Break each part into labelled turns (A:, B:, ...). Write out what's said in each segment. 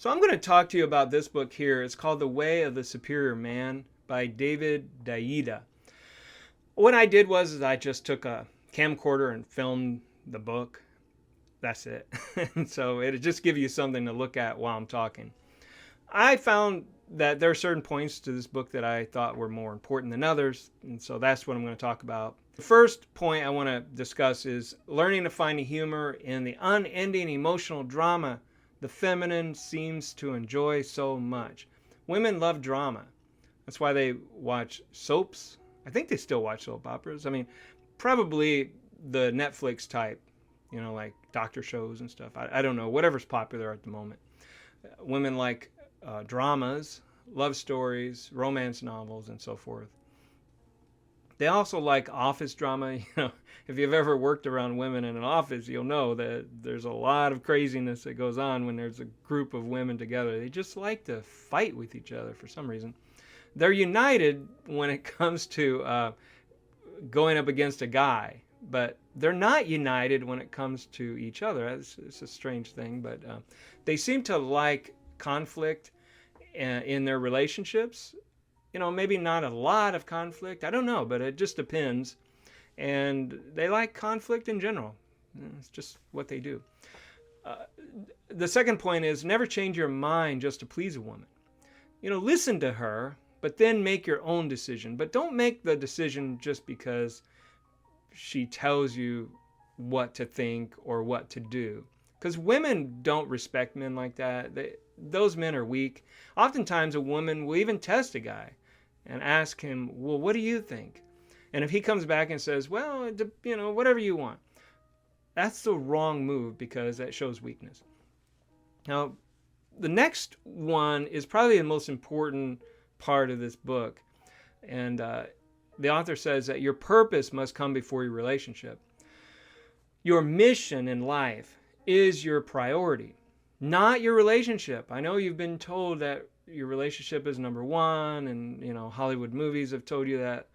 A: So I'm going to talk to you about this book here. It's called The Way of the Superior Man by David DEIDA. What I did was I just took a camcorder and filmed the book. That's it. And so it'll just give you something to look at while I'm talking. I found that there are certain points to this book that I thought were more important than others, and so that's what I'm going to talk about. The first point I want to discuss is learning to find the humor in the unending emotional drama the feminine seems to enjoy so much. Women love drama. That's why they watch soaps. I think they still watch soap operas. I mean, probably the Netflix type, like doctor shows and stuff. I don't know, whatever's popular at the moment. Women like dramas, love stories, romance novels, and so forth. They also like office drama. If you've ever worked around women in an office, you'll know that there's a lot of craziness that goes on when there's a group of women together. They just like to fight with each other for some reason. They're united when it comes to going up against a guy, but they're not united when it comes to each other. It's a strange thing, but they seem to like conflict in their relationships. Maybe not a lot of conflict. I don't know, but it just depends. And they like conflict in general. It's just what they do. The second point is never change your mind just to please a woman. Listen to her, but then make your own decision. But don't make the decision just because she tells you what to think or what to do. Because women don't respect men like that. Those men are weak. Oftentimes a woman will even test a guy and ask him, well, what do you think? And if he comes back and says, well, whatever you want, that's the wrong move because that shows weakness. Now, the next one is probably the most important part of this book. And the author says that your purpose must come before your relationship. Your mission in life is your priority, not your relationship. I know you've been told that your relationship is number one, and Hollywood movies have told you that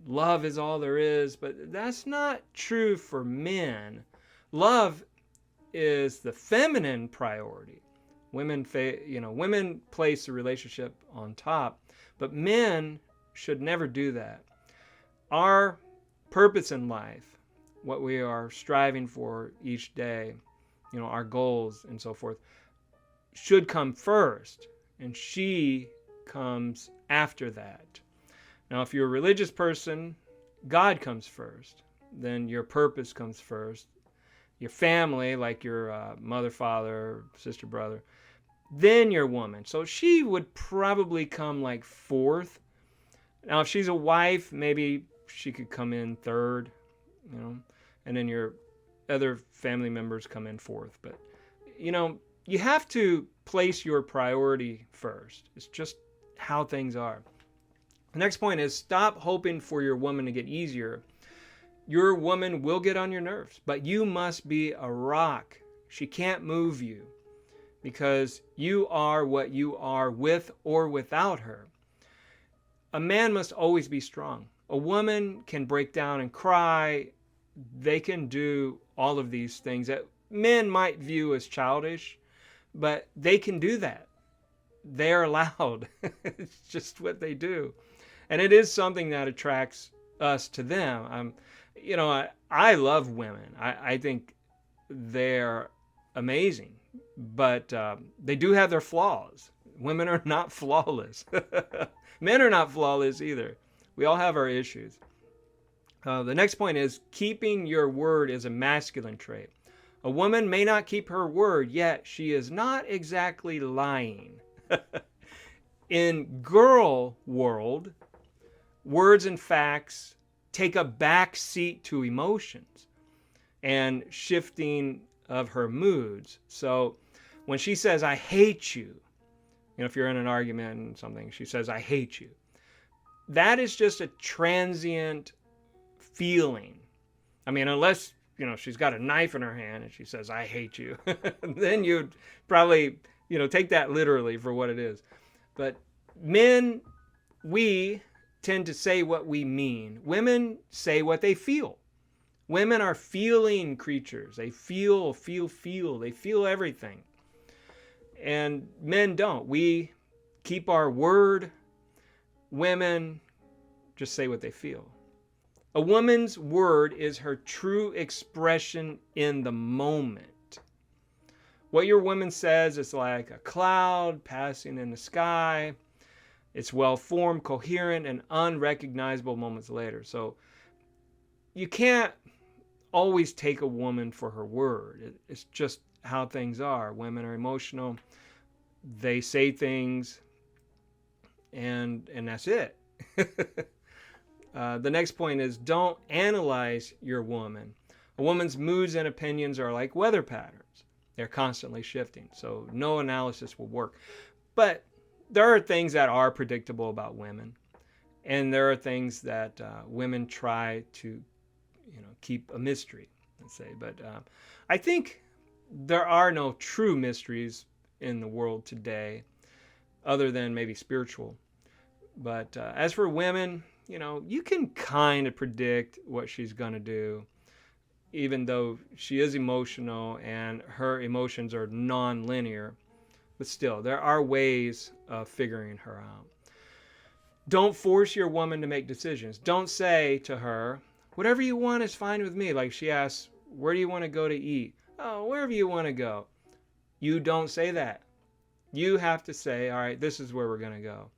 A: love is all there is, but that's not true for men. Love is the feminine priority. Women place the relationship on top, but men should never do that. Our purpose in life, what we are striving for each day, our goals and so forth, should come first, and she comes after that. Now, if you're a religious person, God comes first. Then your purpose comes first. Your family, like your mother, father, sister, brother. Then your woman. So she would probably come like fourth. Now, if she's a wife, maybe she could come in third, and then your other family members come in fourth. But, you have to place your priority first. It's just how things are. The next point is stop hoping for your woman to get easier. Your woman will get on your nerves, but you must be a rock. She can't move you because you are what you are with or without her. A man must always be strong. A woman can break down and cry. They can do all of these things that men might view as childish, but they can do that. They're allowed. It's just what they do. And it is something that attracts us to them. I love women. I think they're amazing, but they do have their flaws. Women are not flawless. Men are not flawless either. We all have our issues. The next point is keeping your word is a masculine trait. A woman may not keep her word, yet she is not exactly lying. In girl world, words and facts take a back seat to emotions and shifting of her moods. So when she says, I hate you, if you're in an argument and something, she says, I hate you. That is just a transient feeling. I mean, unless, she's got a knife in her hand and she says, I hate you, then you'd probably, take that literally for what it is. But men, we tend to say what we mean. Women say what they feel. Women are feeling creatures. They feel. They feel everything. And men don't. We keep our word. Women just say what they feel. A woman's word is her true expression in the moment. What your woman says is like a cloud passing in the sky. It's well-formed, coherent, and unrecognizable moments later. So you can't always take a woman for her word. It's just how things are. Women are emotional. They say things, and that's it. The next point is, don't analyze your woman. A woman's moods and opinions are like weather patterns. They're constantly shifting, so no analysis will work. But there are things that are predictable about women, and there are things that women try to, keep a mystery, let's say. But I think there are no true mysteries in the world today, other than maybe spiritual. But as for women, you can kind of predict what she's going to do, even though she is emotional and her emotions are non-linear. But still, there are ways of figuring her out. Don't force your woman to make decisions. Don't say to her, whatever you want is fine with me. Like she asks, where do you want to go to eat? Oh, wherever you want to go. You don't say that. You have to say, all right, this is where we're going to go.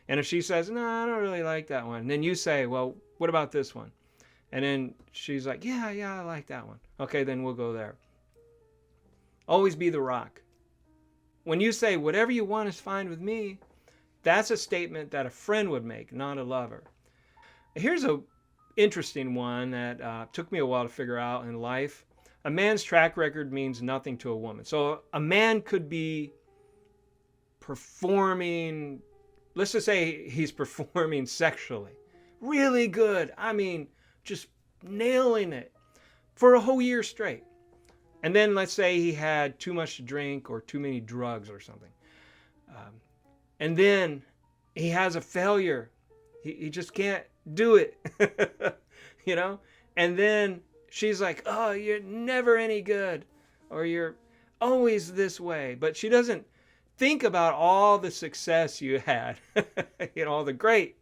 A: And if she says, no, I don't really like that one, then you say, well, what about this one? And then she's like, yeah, I like that one. Okay, then we'll go there. Always be the rock. When you say, whatever you want is fine with me, that's a statement that a friend would make, not a lover. Here's an interesting one that took me a while to figure out in life. A man's track record means nothing to a woman. So a man could be performing, let's just say he's performing sexually. Really good. I mean, just nailing it for a whole year straight. And then let's say he had too much to drink or too many drugs or something. And then he has a failure. He just can't do it. And then she's like, oh, you're never any good. Or you're always this way. But she doesn't think about all the success you had. All the great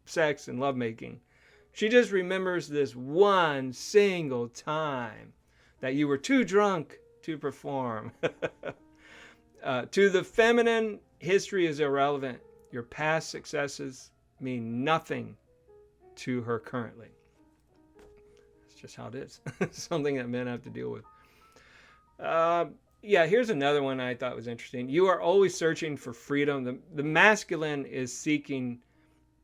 A: sex and lovemaking. She just remembers this one single time that you were too drunk to perform. To the feminine, history is irrelevant. Your past successes mean nothing to her currently. It's just how it is. Something that men have to deal with. Here's another one I thought was interesting. You are always searching for freedom. The masculine is seeking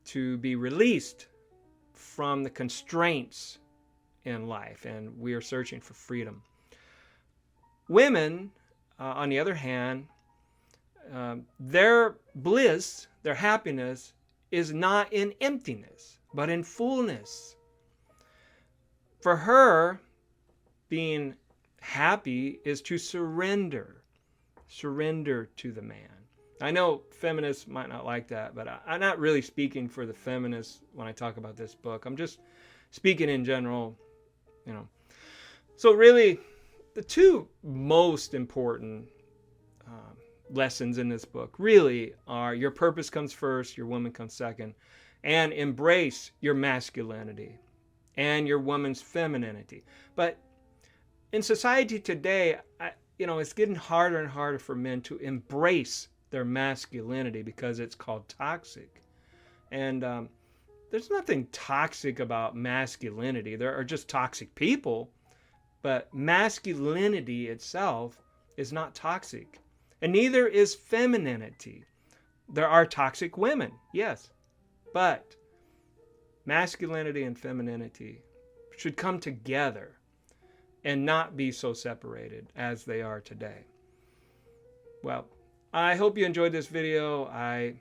A: to be released from the constraints in life, and we are searching for freedom. Women, on the other hand, their bliss, their happiness, is not in emptiness, but in fullness. For her, being happy is to surrender to the man. I know feminists might not like that, but I'm not really speaking for the feminists when I talk about this book. I'm just speaking in general, So really, the two most important lessons in this book really are your purpose comes first, your woman comes second, and embrace your masculinity and your woman's femininity. But in society today, it's getting harder and harder for men to embrace their masculinity because it's called toxic. And there's nothing toxic about masculinity. There are just toxic people, but masculinity itself is not toxic. And neither is femininity. There are toxic women, yes, but masculinity and femininity should come together and not be so separated as they are today. Well, I hope you enjoyed this video. I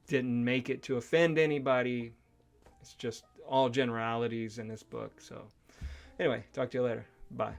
A: didn't make it to offend anybody. It's just all generalities in this book. So anyway, talk to you later. Bye.